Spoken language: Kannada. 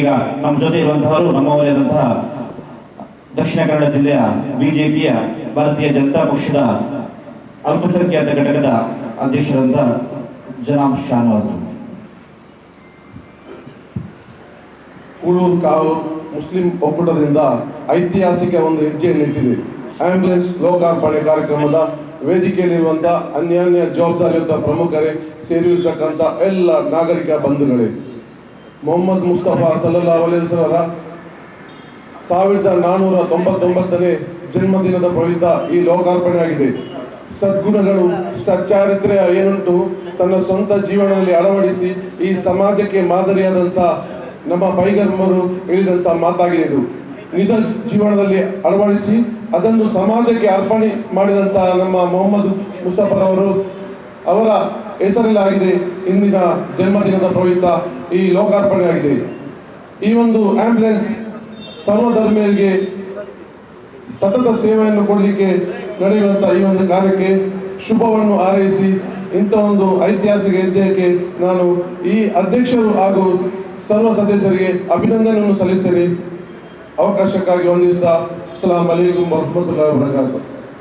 ಈಗ ನಮ್ಮ ಜೊತೆ ಇರುವಂತಹವರು ನಮ್ಮವರಾದಂತಹ ದಕ್ಷಿಣ ಕನ್ನಡ ಜಿಲ್ಲೆಯ ಬಿಜೆಪಿಯ ಭಾರತೀಯ ಜನತಾ ಪಕ್ಷದ ಅಲ್ಪಸಂಖ್ಯಾತ ಘಟಕದ ಅಧ್ಯಕ್ಷರಾದ ಜನಾಬ್ ಶಾನವಾಜ್. ಕೂಳೂರು ಕಾವು ಮುಸ್ಲಿಂ ಒಕ್ಕೂಟದಿಂದ ಐತಿಹಾಸಿಕ ಒಂದು ಹೆಜ್ಜೆಯನ್ನಿಟ್ಟಿದೆ. ಆಂಬ್ಯುಲೆನ್ಸ್ ಲೋಕಾರ್ಪಣೆ ಕಾರ್ಯಕ್ರಮದ ವೇದಿಕೆಯಲ್ಲಿರುವಂತಹ ಅನ್ಯಾನ್ಯ ಜವಾಬ್ದಾರಿಯುತ ಪ್ರಮುಖರೇ, ಸೇರಿರತಕ್ಕಂಥ ಎಲ್ಲ ನಾಗರಿಕ ಬಂಧುಗಳೇ, ಮೊಹಮ್ಮದ್ ಮುಸ್ತಫಾ ಸಲ್ಲಲ್ಲಾಹು ಅಲೈಹಿ ವಸಲ್ಲಂ 1499ನೇ ಜನ್ಮದಿನದ ಪ್ರಯುಕ್ತ ಈ ಲೋಕಾರ್ಪಣೆ ಆಗಿದೆ. ಸದ್ಗುಣಗಳು, ಸಚ್ಚಾರಿತ್ರ್ಯ ಏನುಂಟು ತನ್ನ ಸ್ವಂತ ಜೀವನದಲ್ಲಿ ಅಳವಡಿಸಿ ಈ ಸಮಾಜಕ್ಕೆ ಮಾದರಿಯಾದಂಥ ನಮ್ಮ ಪೈಗಂಬರು ಹೇಳಿದಂಥ ಮಾತಾಗಿದೆ. ಇದು ನಿಜ ಜೀವನದಲ್ಲಿ ಅಳವಡಿಸಿ ಅದನ್ನು ಸಮಾಜಕ್ಕೆ ಅರ್ಪಣೆ ಮಾಡಿದಂಥ ನಮ್ಮ ಮೊಹಮ್ಮದ್ ಮುಸ್ತಫಾರವರು ಅವರ ಹೆಸರಲ್ಲಾಗಿದೆ ಇಂದಿನ ಜನ್ಮದಿನದ ಪ್ರಯುಕ್ತ ಈ ಲೋಕಾರ್ಪಣೆ ಆಗಿದೆ. ಈ ಒಂದು ಆಂಬ್ಯುಲೆನ್ಸ್ ಸರ್ವಧರ್ಮೀಯರಿಗೆ ಸತತ ಸೇವೆಯನ್ನು ಕೊಡಲಿಕ್ಕೆ ನಡೆಯುವಂಥ ಈ ಒಂದು ಕಾರ್ಯಕ್ಕೆ ಶುಭವನ್ನು ಹಾರೈಸಿ ಇಂಥ ಒಂದು ಐತಿಹಾಸಿಕ ಹೆಜ್ಜೆಗೆ ನಾನು ಈ ಅಧ್ಯಕ್ಷರು ಹಾಗೂ ಸರ್ವ ಸದಸ್ಯರಿಗೆ ಅಭಿನಂದನೆಯನ್ನು ಸಲ್ಲಿಸಲಿ. ಅವಕಾಶಕ್ಕಾಗಿ ವಂದಿಸಿದ. ಅಸ್ಸಲಾಮು ಅಲೈಕುಂ ವರಹಮತುಲ್ಲಾಹಿ ವಬರಕಾತುಹು.